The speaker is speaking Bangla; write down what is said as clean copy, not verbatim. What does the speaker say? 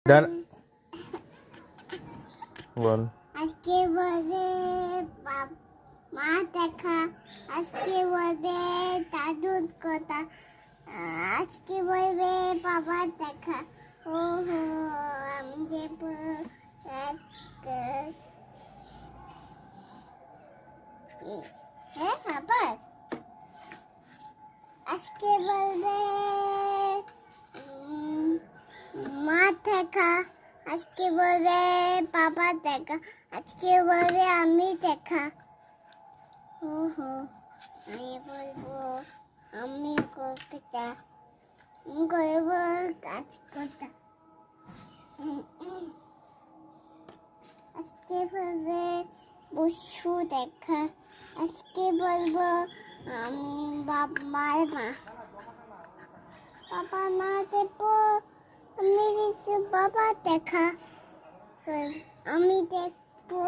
দাঁড় বল। আজকে বলবে মা দেখা, আজকে বলবে দাদুর কথা, আজকে বলবে বাবা দেখা। ও হো আমি দেব হ্যাঁ আবার আজকে বলবে মা দেখা, আজকে বলবে বাবা দেখা, আজকে বলবে আমি দেখা। ওহো আমি বলবো আমি কলকাতা করব কাজ করতে। আজকে বলবে বসু দেখা, আজকে বলবো আমি বাবার মা, বাবা মা দেব আমি বাবা দেখা, আমি দেখবো